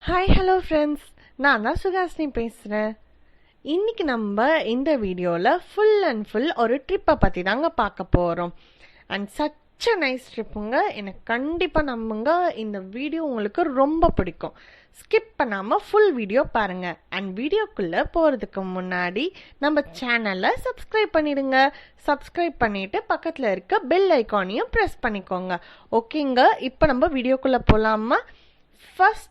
Hi hello friends, நான் தான் சுகாசினி பேசுகிறேன். இன்றைக்கி நம்ம இந்த வீடியோவில் ஃபுல் அண்ட் ஃபுல் ஒரு ட்ரிப்பை பற்றி தாங்க பார்க்க போகிறோம். அண்ட் சச் அ நைஸ் ட்ரிப்புங்க. எனக்கு கண்டிப்பாக நம்புங்க, இந்த வீடியோ உங்களுக்கு ரொம்ப பிடிக்கும். ஸ்கிப் பண்ணாமல் ஃபுல் வீடியோ பாருங்கள். அண்ட் வீடியோக்குள்ளே போகிறதுக்கு முன்னாடி நம்ம சேனலை சப்ஸ்கிரைப் பண்ணிடுங்க. சப்ஸ்கிரைப் பண்ணிவிட்டு பக்கத்தில் இருக்க பெல் ஐக்கானையும் ப்ரெஸ் பண்ணிக்கோங்க. ஓகேங்க, இப்போ நம்ம வீடியோக்குள்ளே போகலாமா? ஃபஸ்ட்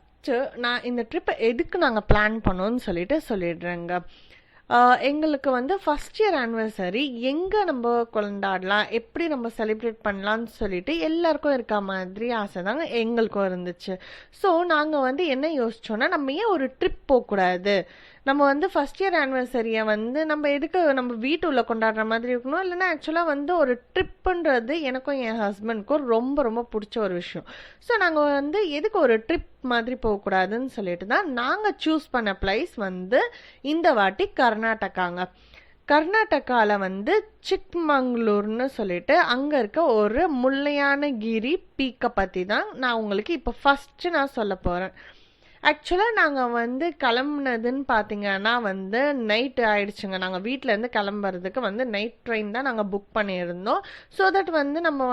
நான் இந்த ட்ரிப்பை எதுக்கு நாங்கள் பிளான் பண்ணோன்னு சொல்லிடுறேங்க. எங்களுக்கு ஃபஸ்ட் இயர் ஆனிவர்சரி எங்கே நம்ம கொண்டாடலாம், எப்படி நம்ம செலிப்ரேட் பண்ணலான்னு சொல்லிட்டு எல்லாருக்கும் இருக்க மாதிரி ஆசை தாங்க எங்களுக்கும் இருந்துச்சு. ஸோ நாங்கள் என்ன யோசிச்சோன்னா, நம்ம ஏன் ஒரு ட்ரிப் போகக்கூடாது? நம்ம ஃபஸ்ட் இயர் ஆனிவர்சரியை நம்ம எதுக்கு நம்ம வீட்டுள்ள கொண்டாடுற மாதிரி இருக்கணும், இல்லைன்னா ஆக்சுவலாக ஒரு ட்ரிப்புன்றது எனக்கும் என் ஹஸ்பண்ட்க்கும் ரொம்ப ரொம்ப பிடிச்ச ஒரு விஷயம். ஸோ நாங்கள் எதுக்கு ஒரு ட்ரிப் மாதிரி போகக்கூடாதுன்னு சொல்லிட்டு தான் நாங்கள் சூஸ் பண்ண பிளேஸ் இந்த வாட்டி கர்நாடகாங்க. கர்நாடகாவில் சிக்மங்களூர்னு சொல்லிட்டு அங்கே இருக்க ஒரு முல்லையானகிரி பீக்கை பற்றி தான் நான் உங்களுக்கு இப்போ ஃபஸ்ட்டு நான் சொல்ல போகிறேன். ஆக்சுவலாக நாங்கள் கிளம்புனதுன்னு பார்த்தீங்கன்னா நைட்டு ஆயிடுச்சுங்க. நாங்கள் வீட்டிலேருந்து கிளம்புறதுக்கு நைட் ட்ரெயின் தான் நாங்கள் புக் பண்ணியிருந்தோம். ஸோ தட் நம்ம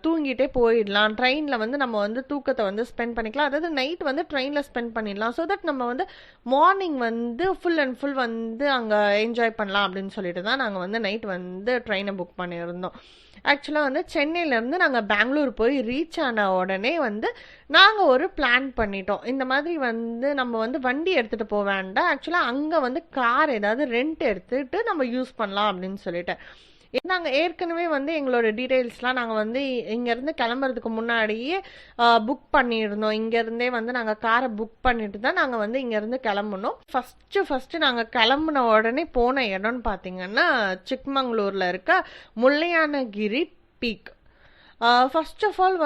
தூங்கிட்டே போயிடலாம். ட்ரெயினில் நம்ம தூக்கத்தை ஸ்பெண்ட் பண்ணிக்கலாம். அதாவது நைட் ட்ரெயினில் ஸ்பெண்ட் பண்ணிடலாம். ஸோ தட் நம்ம மார்னிங் ஃபுல் அண்ட் ஃபுல் அங்கே என்ஜாய் பண்ணலாம் அப்படின்னு சொல்லிட்டு தான் நாங்கள் நைட் ட்ரெயினை புக் பண்ணியிருந்தோம். ஆக்சுவலாக சென்னையிலேருந்து நாங்கள் பெங்களூர் போய் ரீச் ஆன உடனே நாங்கள் ஒரு பிளான் பண்ணிட்டோம். இந்த மாதிரி நம்ம வண்டி எடுத்துகிட்டு போக வேண்டாம், ஆக்சுவலாக அங்கே கார் ஏதாவது ரெண்ட் எடுத்துகிட்டு நம்ம யூஸ் பண்ணலாம் அப்படின்னு சொல்லிட்டு. நாங்கள் ஏற்கனவே எங்களோட டீட்டெயில்ஸ்லாம் நாங்கள் இங்கேருந்து கிளம்புறதுக்கு முன்னாடியே புக் பண்ணியிருந்தோம். இங்கேருந்தே நாங்கள் காரை புக் பண்ணிட்டு தான் நாங்கள் இங்கேருந்து கிளம்புனோம். ஃபஸ்ட்டு நாங்கள் கிளம்புன உடனே போன இடம்னு பார்த்தீங்கன்னா சிக்மங்களூரில் இருக்க முல்லையானகிரி பீக். ஃபர்ஸ்ட் ஆஃப் ஆல்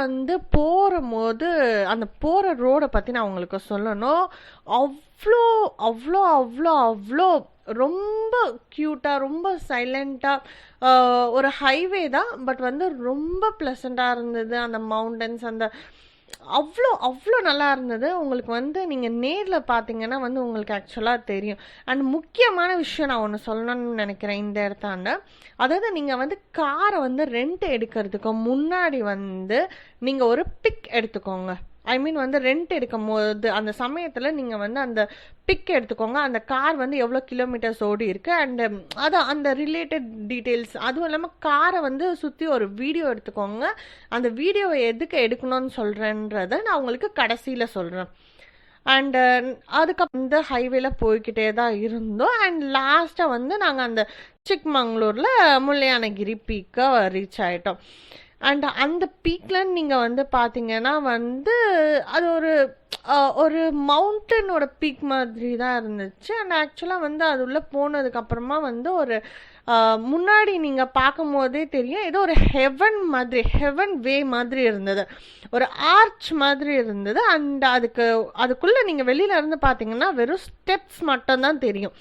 போகும்போது அந்த போகிற ரோடை பற்றி நான் உங்களுக்கு சொல்லணும். அவ்வளோ அவ்வளோ அவ்வளோ அவ்வளோ ரொம்ப க்யூட்டாக, ரொம்ப சைலண்ட்டாக ஒரு ஹைவே தான். பட் ரொம்ப ப்ளசண்ட்டாக இருந்தது. அந்த மவுண்டன்ஸ் அவ்வளோ அவ்வளோ நல்லா இருந்தது. உங்களுக்கு நீங்கள் நேரில் பார்த்தீங்கன்னா உங்களுக்கு ஆக்சுவலாக தெரியும். அண்ட் முக்கியமான விஷயம் நான் ஒன்று சொல்லணும்னு நினைக்கிறேன் இந்த இடத்தாண்ட. அதாவது நீங்கள் காரை ரெண்ட் எடுக்கிறதுக்கு முன்னாடி நீங்கள் ஒரு பிக் எடுத்துக்கோங்க. ஐ மீன் ரெண்ட் எடுக்கும் போது அந்த சமயத்தில் நீங்கள் அந்த பிக் எடுத்துக்கோங்க. அந்த கார் எவ்வளோ கிலோமீட்டர்ஸ் ஓடி இருக்கு அண்ட் அதான் அந்த ரிலேட்டட் டீட்டெயில்ஸ். அதுவும் இல்லாமல் காரை சுற்றி ஒரு வீடியோ எடுத்துக்கோங்க. அந்த வீடியோவை எதுக்கு எடுக்கணும்னு சொல்கிறேன்றதை நான் உங்களுக்கு கடைசியில் சொல்கிறேன். அண்டு அதுக்கப்புறம் ஹைவேல போய்கிட்டே தான் இருந்தோம். அண்ட் லாஸ்ட்டாக நாங்கள் அந்த சிக்மங்களூரில் முல்லையானகிரி பீக்கை ரீச் ஆகிட்டோம். அண்ட் அந்த பீக்கில் நீங்கள் பார்த்தீங்கன்னா அது ஒரு மவுண்டனோட பீக் மாதிரி தான் இருந்துச்சு. அண்ட் ஆக்சுவலாக அது உள்ளே போனதுக்கப்புறமா ஒரு முன்னாடி நீங்கள் பார்க்கும் போதே தெரியும், ஏதோ ஒரு ஹெவன் வே மாதிரி இருந்தது, ஒரு ஆர்ச் மாதிரி இருந்தது. அண்ட் அதுக்குள்ளே நீங்கள் வெளியில இருந்து பார்த்தீங்கன்னா வெறும் ஸ்டெப்ஸ் மட்டும்தான் தெரியும்.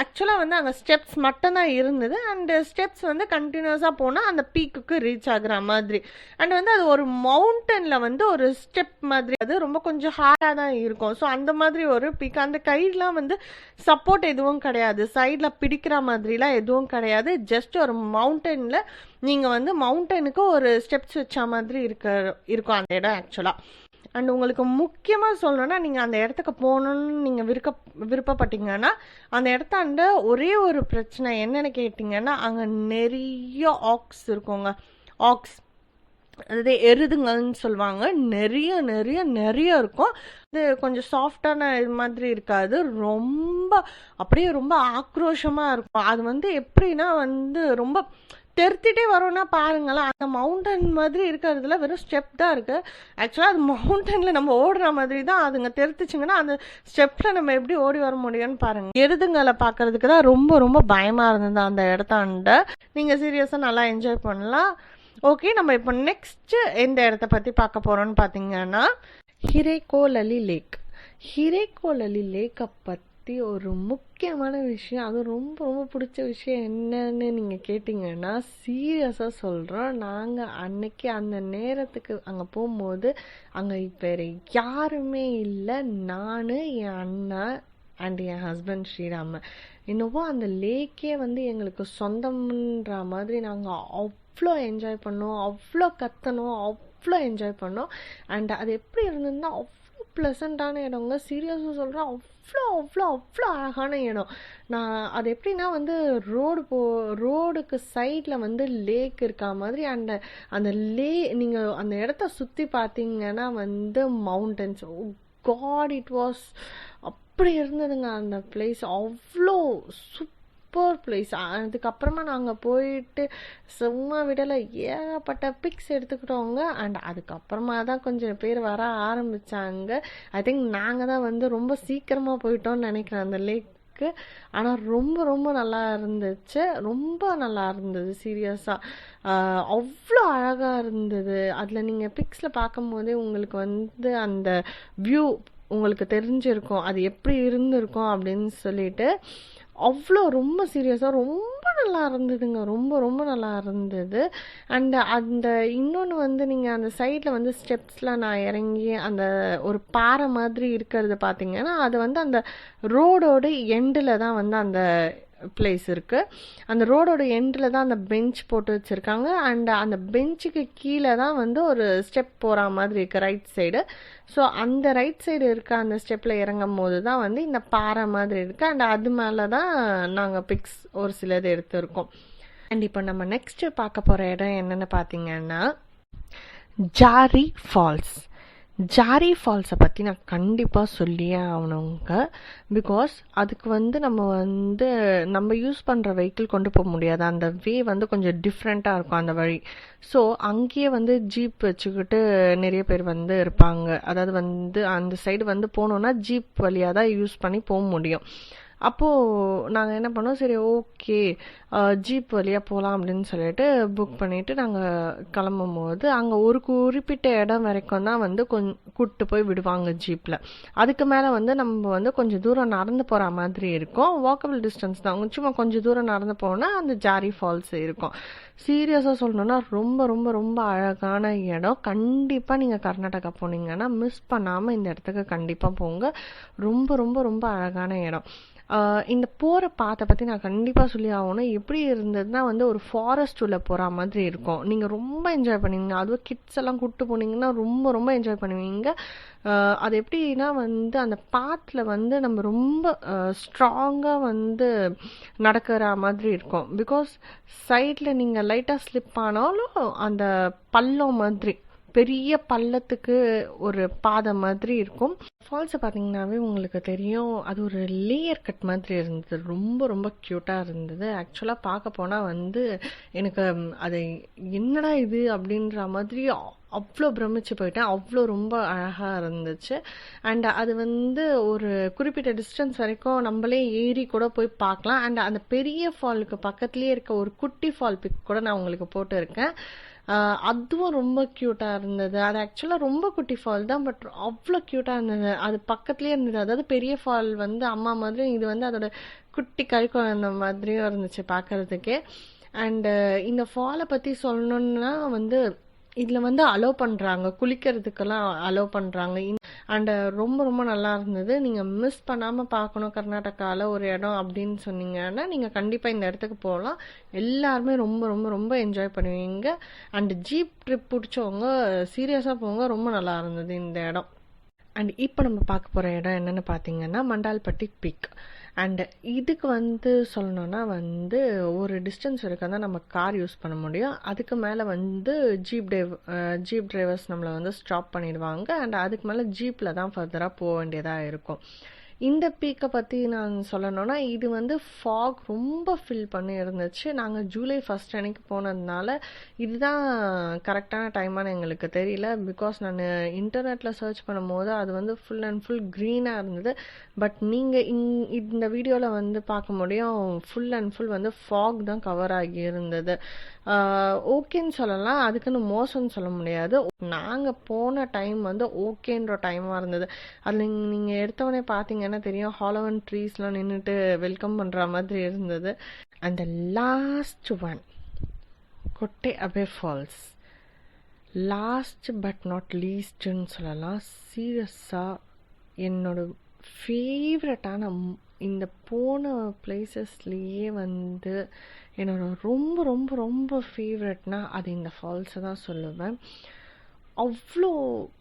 ஆக்சுவலாக அங்கே ஸ்டெப்ஸ் மட்டும்தான் இருந்தது. அண்டு ஸ்டெப்ஸ் கண்டினியூஸாக போனால் அந்த பீக்குக்கு ரீச் ஆகுற மாதிரி. அண்ட் அது ஒரு மவுண்டனில் ஒரு ஸ்டெப் மாதிரி, அது ரொம்ப கொஞ்சம் ஹார்டாக தான் இருக்கும். ஸோ அந்த மாதிரி ஒரு பீக். அந்த கைடெலாம் சப்போர்ட் எதுவும் கிடையாது, சைடில் பிடிக்கிற மாதிரிலாம் எதுவும் கிடையாது. ஜஸ்ட் ஒரு மவுண்டனில் நீங்கள் மவுண்டனுக்கு ஒரு ஸ்டெப்ஸ் வச்ச மாதிரி இருக்கும் அந்த இடம் ஆக்சுவலாக. அண்ட் உங்களுக்கு முக்கியமாக சொல்லணும்னா, நீங்கள் அந்த இடத்துக்கு போகணுன்னு நீங்கள் விருப்பப்பட்டீங்கன்னா அந்த இடத்தாண்ட ஒரே ஒரு பிரச்சனை என்னென்னு கேட்டிங்கன்னா, அங்கே நிறைய ஆக்ஸ் இருக்குங்க. ஆக்ஸ், அதாவது எருதுங்கள்னு சொல்லுவாங்க. நிறைய நிறைய நிறைய இருக்கும். அது கொஞ்சம் சாஃப்டான இது மாதிரி இருக்காது, ரொம்ப அப்படியே ரொம்ப ஆக்ரோஷமாக இருக்கும். அது எப்படின்னா ரொம்ப தெருத்திட்டே வரோன்னா பாருங்களேன். அந்த மவுண்டன் மாதிரி இருக்கிறதுல வெறும் ஸ்டெப் தான் இருக்குது. ஆக்சுவலாக அது மவுண்டனில் நம்ம ஓடுற மாதிரி தான். அதுங்க தெருத்துச்சுங்கன்னா அந்த ஸ்டெப்பில் நம்ம எப்படி ஓடி வர முடியும்னு பாருங்கள். எருதுங்களை பார்க்கறதுக்கு தான் ரொம்ப ரொம்ப பயமாக இருந்தது அந்த இடத்தாண்ட. நீங்கள் சீரியஸாக நல்லா என்ஜாய் பண்ணலாம். ஓகே, நம்ம இப்போ நெக்ஸ்ட்டு எந்த இடத்த பற்றி பார்க்க போகிறோன்னு பார்த்தீங்கன்னா ஹிரேகோலலி லேக். ஹிரேகோலலி லேக்கை பற்றி பற்றி ஒரு முக்கியமான விஷயம், அதுவும் ரொம்ப ரொம்ப பிடிச்ச விஷயம் என்னன்னு நீங்கள் கேட்டிங்கன்னா, சீரியஸாக சொல்கிறோம். நாங்கள் அன்னைக்கு அந்த நேரத்துக்கு அங்கே போகும்போது அங்கே வேறு யாருமே இல்லை. நான், என் அண்ணா அண்ட் என் ஹஸ்பண்ட் ஸ்ரீராமன். என்னவோ அந்த லேக்கே வந்து எங்களுக்கு சொந்தம்ன்ற மாதிரி நாங்கள் அவ்வளோ என்ஜாய் பண்ணோம், அவ்வளோ கத்தனோம், அவ்வளோ என்ஜாய் பண்ணோம். அண்ட் அது எப்படி இருந்ததுன்னா அவ்வளோ ப்ளசண்ட்டான இடங்க. சீரியஸாக சொல்கிறேன், அவ்வளோ அவ்வளோ அவ்வளோ அழகான இடம். நான் அது எப்படின்னா வந்து ரோடுக்கு சைடில் வந்து லேக் இருக்கா மாதிரி, அண்ட் அந்த நீங்கள் அந்த இடத்த சுற்றி பார்த்தீங்கன்னா வந்து மவுண்டன்ஸ். காட், இட் வாஸ் அப்படி இருந்ததுங்க அந்த பிளேஸ். அவ்வளோ சூப்பர் பிளேஸ். அதுக்கப்புறமா நாங்கள் போயிட்டு சும்மா விடலை, ஏகப்பட்ட பிக்ஸ் எடுத்துக்கிட்டோங்க. அண்ட் அதுக்கப்புறமா தான் கொஞ்சம் பேர் வர ஆரம்பித்தாங்க. ஐ திங்க் நாங்கள் தான் வந்து ரொம்ப சீக்கிரமாக போயிட்டோம்னு நினைக்கிறேன் அந்த லேக்கு. ஆனால் ரொம்ப ரொம்ப நல்லா இருந்துச்சு, ரொம்ப நல்லா இருந்தது சீரியஸாக. அவ்வளோ அழகாக இருந்தது. அதில் நீங்கள் பிக்ஸில் பார்க்கும் போதே உங்களுக்கு வந்து அந்த வியூ உங்களுக்கு தெரிஞ்சிருக்கும் அது எப்படி இருந்திருக்கும் அப்படின்னு சொல்லிட்டு. அவ்வளோ ரொம்ப சீரியஸாக ரொம்ப நல்லா இருந்ததுங்க, ரொம்ப ரொம்ப நல்லா இருந்தது. அண்ட் அந்த இன்னொன்று வந்து நீங்கள் அந்த சைடில் வந்து ஸ்டெப்ஸில் நான் இறங்கி அந்த ஒரு பாறை மாதிரி இருக்கிறது பார்த்தீங்கன்னா, அது வந்து அந்த ரோடோட எண்டில் தான் வந்து அந்த பிளேஸ் இருக்குது. அந்த ரோடோட எண்டில் தான் அந்த பெஞ்ச் போட்டு வச்சுருக்காங்க. அண்ட் அந்த பெஞ்சுக்கு கீழே தான் வந்து ஒரு ஸ்டெப் போகிற மாதிரி இருக்குது ரைட் சைடு. ஸோ அந்த ரைட் சைடு இருக்க அந்த ஸ்டெப்பில் இறங்கும் போது தான் வந்து இந்த பாறை மாதிரி இருக்குது. அண்ட் அது மேலே தான் நாங்கள் பிக்ஸ் ஒரு சிலது எடுத்திருக்கோம். அண்ட் இப்போ நம்ம நெக்ஸ்ட்டு பார்க்க போகிற இடம் என்னென்னு பார்த்தீங்கன்னா ஜாரி ஃபால்ஸ். ஜாரி ஃபால்ஸை பற்றி நான் கண்டிப்பாக சொல்லியே ஆகணுங்க. பிகாஸ் அதுக்கு வந்து நம்ம யூஸ் பண்ணுற வெஹிக்கிள் கொண்டு போக முடியாது. அந்த வே வந்து கொஞ்சம் டிஃப்ரெண்ட்டாக இருக்கும் அந்த வழி. ஸோ அங்கேயே வந்து ஜீப் வச்சுக்கிட்டு நிறைய பேர் வந்து இருப்பாங்க. அதாவது வந்து அந்த சைடு வந்து போனோன்னா ஜீப் வழியாக தான் யூஸ் பண்ணி போக முடியும். அப்போது நாங்கள் என்ன பண்ணோம், சரி ஓகே ஜீப் வழியாக போகலாம் அப்படின்னு சொல்லிட்டு புக் பண்ணிவிட்டு நாங்கள் கிளம்பும் போது அங்கே ஒரு குறிப்பிட்ட இடம் வரைக்கும் தான் வந்து கூப்பிட்டு போய் விடுவாங்க ஜீப்பில். அதுக்கு மேலே வந்து நம்ம வந்து கொஞ்சம் தூரம் நடந்து போகிற மாதிரி இருக்கும். வாக்கபிள் டிஸ்டன்ஸ் தான், சும்மா கொஞ்சம் தூரம் நடந்து போனால் அந்த ஜாரி ஃபால்ஸ் இருக்கும். சீரியஸாக சொல்லணுன்னா ரொம்ப ரொம்ப ரொம்ப அழகான இடம். கண்டிப்பாக நீங்கள் கர்நாடகா போனீங்கன்னா மிஸ் பண்ணாமல் இந்த இடத்துக்கு கண்டிப்பாக போங்க. ரொம்ப ரொம்ப ரொம்ப அழகான இடம். இந்த போகிற பாத்தை பற்றி நான் கண்டிப்பாக சொல்லி ஆகணும். எப்படி இருந்ததுன்னா வந்து ஒரு ஃபாரஸ்ட் உள்ள போகிற மாதிரி இருக்கும். நீங்கள் ரொம்ப என்ஜாய் பண்ணுவீங்க. அதுவும் கிட்ஸ் எல்லாம் கூப்பிட்டு போனீங்கன்னா ரொம்ப ரொம்ப என்ஜாய் பண்ணுவீங்க. அது எப்படின்னா வந்து அந்த பாத்தில் வந்து நம்ம ரொம்ப ஸ்ட்ராங்காக வந்து நடக்கிற மாதிரி இருக்கும். பிகாஸ் சைடில் நீங்கள் லைட்டாக ஸ்லிப் ஆனாலும் அந்த பள்ளம் மாதிரி பெரிய பள்ளத்துக்கு ஒரு பாதை மாதிரி இருக்கும். ஃபால்ஸை பார்த்தீங்கன்னாவே உங்களுக்கு தெரியும், அது ஒரு லேயர் கட் மாதிரி இருந்தது. ரொம்ப ரொம்ப க்யூட்டாக இருந்தது. ஆக்சுவலாக பார்க்க போனால் வந்து எனக்கு அது என்னடா இது அப்படின்ற மாதிரி அவ்வளோ பிரமிச்சு போயிட்டேன். அவ்வளோ ரொம்ப அழகாக இருந்துச்சு. அண்ட் அது வந்து ஒரு குறிப்பிட்ட டிஸ்டன்ஸ் வரைக்கும் நம்மளே ஏறி கூட போய் பார்க்கலாம். அண்ட் அந்த பெரிய ஃபாலுக்கு பக்கத்துலேயே இருக்க ஒரு குட்டி ஃபால் பிக் கூட நான் உங்களுக்கு போட்டிருக்கேன். அதுவும் ரொம்ப க்யூட்டாக இருந்தது. அது ஆக்சுவலாக ரொம்ப குட்டி ஃபால் தான், பட் அவ்வளோ க்யூட்டாக இருந்தது. அது பக்கத்துலேயே இருந்தது. அதாவது பெரிய ஃபால் வந்து அம்மா மாதிரியும், இது வந்து அதோட குட்டி குழந்த மாதிரியும் இருந்துச்சு பார்க்கறதுக்கே. அண்டு இந்த ஃபாலை பற்றி சொல்லணுன்னா வந்து இதில் வந்து அலோவ் பண்ணுறாங்க, குளிக்கிறதுக்கெல்லாம் அலோவ் பண்ணுறாங்க. அண்டு ரொம்ப ரொம்ப நல்லா இருந்தது. நீங்கள் மிஸ் பண்ணாமல் பார்க்கணும் கர்நாடகாவில் ஒரு இடம் அப்படின்னு சொன்னீங்கன்னா நீங்கள் கண்டிப்பாக இந்த இடத்துக்கு போகலாம். எல்லாருமே ரொம்ப ரொம்ப ரொம்ப என்ஜாய் பண்ணுவீங்க. அண்டு ஜீப் ட்ரிப் பிடிச்சவங்க சீரியஸாக போங்க, ரொம்ப நல்லா இருந்தது இந்த இடம். அண்ட் இப்போ நம்ம பார்க்க போகிற இடம் என்னென்னு பார்த்தீங்கன்னா மண்டால்பட்டி பீக். அண்ட் இதுக்கு வந்து சொல்லணுன்னா வந்து ஒரு டிஸ்டன்ஸ் வரைக்கும் தான் நம்ம கார் யூஸ் பண்ண முடியும். அதுக்கு மேலே வந்து ஜீப் டிரைவர்ஸ் நம்மளை வந்து ஸ்டாப் பண்ணிடுவாங்க. அண்ட் அதுக்கு மேலே ஜீப்பில் தான் ஃபர்தராக போக வேண்டியதாக இருக்கும். இந்த பீக்கை பற்றி நான் சொல்லணுன்னா இது வந்து ஃபாக் ரொம்ப ஃபில் பண்ணி இருந்துச்சு. நாங்கள் ஜூலை 1 அன்னைக்கு போனதுனால இதுதான் கரெக்டான டைமானு எங்களுக்கு தெரியல. பிகாஸ் நான் இன்டர்நெட்டில் சர்ச் பண்ணும்போது அது வந்து ஃபுல் அண்ட் ஃபுல் க்ரீனாக இருந்தது. பட் நீங்கள் இந்த வீடியோவில் வந்து பார்க்க முடியும், ஃபுல் அண்ட் ஃபுல் வந்து ஃபாக் தான் கவர் ஆகி இருந்தது. ஓகேன்னு சொல்லலாம், அதுக்குன்னு மோசம்னு சொல்ல முடியாது. நாங்கள் போன டைம் வந்து ஓகேன்ற டைமாக இருந்தது. அதில் நீங்கள் எடுத்தவொடனே பார்த்தீங்கன்னா பார்த்தீங்கன்னா தெரியும், ஹாலோவன் ட்ரீஸ்லாம் நின்றுட்டு வெல்கம் பண்ணுற மாதிரி இருந்தது. அந்த லாஸ்ட் ஒன் கொட்டை Abbey Falls, last but not லீஸ்ட்னு சொல்லலாம். சீரியஸாக என்னோட ஃபேவரட்டான இந்த போன பிளேசஸ்லேயே வந்து என்னோட ரொம்ப ரொம்ப ரொம்ப ஃபேவரட்னா அது இந்த ஃபால்ஸை தான் சொல்லுவேன். அவ்வளோ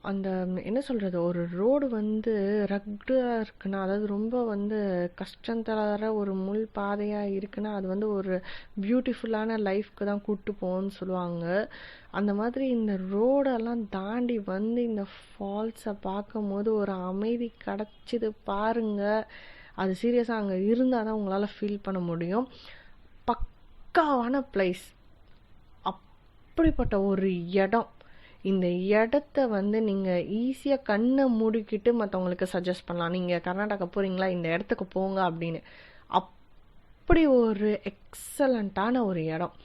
அந்த என்ன சொல்கிறது, ஒரு ரோடு வந்து ரக்டாக இருக்குன்னா, அதாவது ரொம்ப வந்து கஷ்டம் தர ஒரு முள் பாதையாக இருக்குன்னா அது வந்து ஒரு பியூட்டிஃபுல்லான லைஃப்க்கு தான் கூப்பிட்டு போகும்னு சொல்லுவாங்க. அந்த மாதிரி இந்த ரோடெல்லாம் தாண்டி வந்து இந்த ஃபால்ஸை பார்க்கும் போது ஒரு அமைதி கிடச்சிது பாருங்க. அது சீரியஸாக அங்கே இருந்தால் தான் உங்களால் ஃபீல் பண்ண முடியும். பக்காவான பிளேஸ், அப்படிப்பட்ட ஒரு இடம். இந்த இடத்த வந்து நீங்கள் ஈஸியாக கண்ணை மூடிக்கிட்டு மற்றவங்களுக்கு சஜஸ்ட் பண்ணலாம், நீங்கள் கர்நாடகா போகிறீங்களா இந்த இடத்துக்கு போங்க அப்படின்னு. அப்படி ஒரு எக்ஸலண்ட்டான ஒரு இடம்.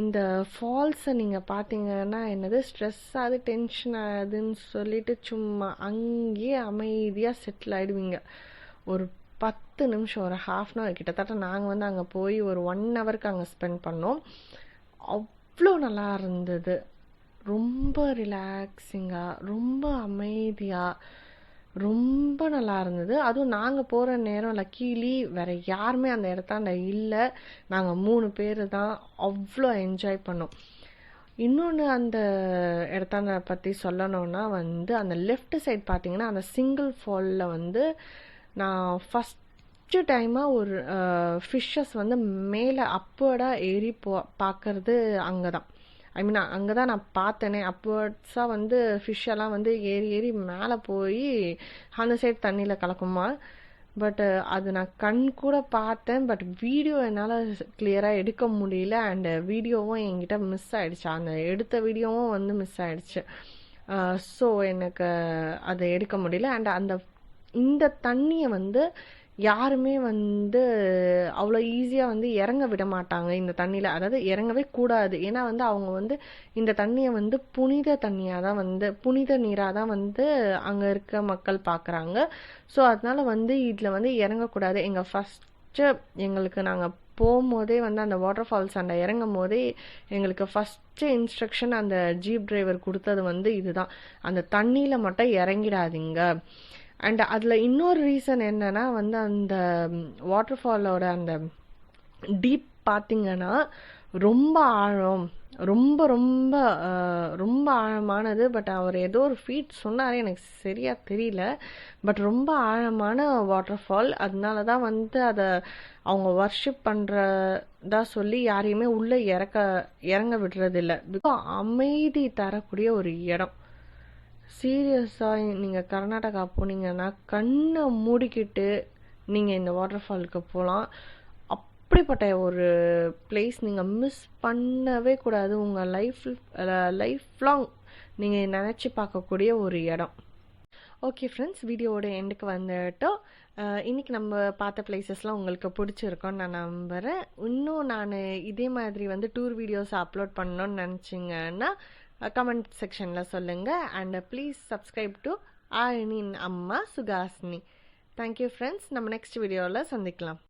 இந்த ஃபால்ஸை நீங்கள் பார்த்தீங்கன்னா என்னது ஸ்ட்ரெஸ் ஆகுது, டென்ஷன் ஆகுதுன்னு சொல்லிட்டு சும்மா அங்கேயே அமைதியாக செட்டில் ஆகிடுவீங்க. ஒரு 10 நிமிஷம், ஒரு ஹாஃப் அன் ஹவர் கிட்டத்தட்ட நாங்கள் வந்து அங்கே போய் ஒரு 1 ஹவருக்கு அங்கே ஸ்பெண்ட் பண்ணோம். அவ்வளோ நல்லா இருந்தது. ரொம்ப ரிலாக்ஸிங்காக, ரொம்ப அமைதியாக, ரொம்ப நல்லா இருந்தது. அதுவும் நாங்கள் போகிற நேரம் லக்கீலி வேறு யாருமே அந்த இடத்தாண்ட இல்லை. நாங்கள் 3 பேர் தான். அவ்வளோ என்ஜாய் பண்ணோம். இன்னொன்று அந்த இடத்தாண்ட பற்றி சொல்லணுன்னா வந்து அந்த லெஃப்ட் சைட் பார்த்தீங்கன்னா அந்த சிங்கிள் ஃபாலில் வந்து நான் ஃபஸ்ட்டு டைமாக ஒரு ஃபிஷ்ஷஸ் வந்து மேலே அப்வர்டாக ஏறி பார்க்கறது அங்கே தான். ஐ மீன் அங்கே தான் நான் பார்த்தேனே. அப்வர்ட்ஸாக வந்து ஃபிஷ்ஷெல்லாம் வந்து ஏறி ஏறி மேலே போய் அந்த சைடு தண்ணியில் கலக்குமா. பட் அது நான் கண் கூட பார்த்தேன். பட் வீடியோ என்னால் கிளியராக எடுக்க முடியல. அண்ட் வீடியோவும் என்கிட்ட மிஸ் ஆகிடுச்சு. அந்த எடுத்த வீடியோவும் வந்து மிஸ் ஆகிடுச்சு. ஸோ எனக்கு அதை எடுக்க முடியல. அண்ட் இந்த தண்ணியை வந்து யாருமே வந்து அவ்வளோ ஈஸியாக வந்து இறங்க விட மாட்டாங்க இந்த தண்ணியில். அதாவது இறங்கவே கூடாது. ஏன்னா வந்து அவங்க வந்து இந்த தண்ணியை வந்து புனித தண்ணியாக தான் வந்து புனித நீராக தான் வந்து அங்கே இருக்க மக்கள் பார்க்குறாங்க. ஸோ அதனால் வந்து இதில் வந்து இறங்கக்கூடாது. எங்கள் ஃபஸ்ட்டு எங்களுக்கு நாங்கள் போகும்போதே வந்து அந்த வாட்டர் ஃபால்ஸ் அந்த இறங்கும் போதே எங்களுக்கு ஃபஸ்ட்டு இன்ஸ்ட்ரக்ஷன் அந்த ஜீப் டிரைவர் கொடுத்தது வந்து இதுதான், அந்த தண்ணியில் மட்டும் இறங்கிடாதீங்க. அண்ட் அதில் இன்னொரு ரீசன் என்னன்னா வந்து அந்த வாட்டர் ஃபாலோட அந்த டீப் பார்த்தீங்கன்னா ரொம்ப ஆழம், ரொம்ப ரொம்ப ரொம்ப ஆழமானது. பட் அவர் ஏதோ ஒரு ஃபீட் சொன்னார், எனக்கு சரியாக தெரியல. பட் ரொம்ப ஆழமான வாட்டர் ஃபால். அதனால தான் வந்து அதை அவங்க வர்ஷிப் பண்ணுறதா சொல்லி யாரையுமே உள்ளே இறங்க விடுறதில்லை. பிகாஸ் அமைதி தரக்கூடிய ஒரு இடம். சீரியஸாக நீங்கள் கர்நாடகா போனீங்கன்னா கண்ணை மூடிக்கிட்டு நீங்கள் இந்த வாட்டர் ஃபாலுக்கு போகலாம். அப்படிப்பட்ட ஒரு பிளேஸ் நீங்கள் மிஸ் பண்ணவே கூடாது. உங்கள் லைஃப் லாங் நீங்கள் நினச்சி பார்க்கக்கூடிய ஒரு இடம். ஓகே ஃப்ரெண்ட்ஸ், வீடியோவோட எண்டுக்கு வந்துட்டோம். இன்றைக்கி நம்ம பார்த்த பிளேசஸ்லாம் உங்களுக்கு பிடிச்சிருக்கோன்னு நான் நம்புகிறேன். இன்னும் நான் இதே மாதிரி வந்து டூர் வீடியோஸ் அப்லோட் பண்ணணும்னு நினச்சிங்கன்னா கமெண்ட் செக்ஷனில் சொல்லுங்கள். அண்ட் ப்ளீஸ் சப்ஸ்கிரைப் டு ஆயினின் அம்மா சுகாசினி. Thank you friends. நம்ம நெக்ஸ்ட் வீடியோவில் சந்திக்கலாம்.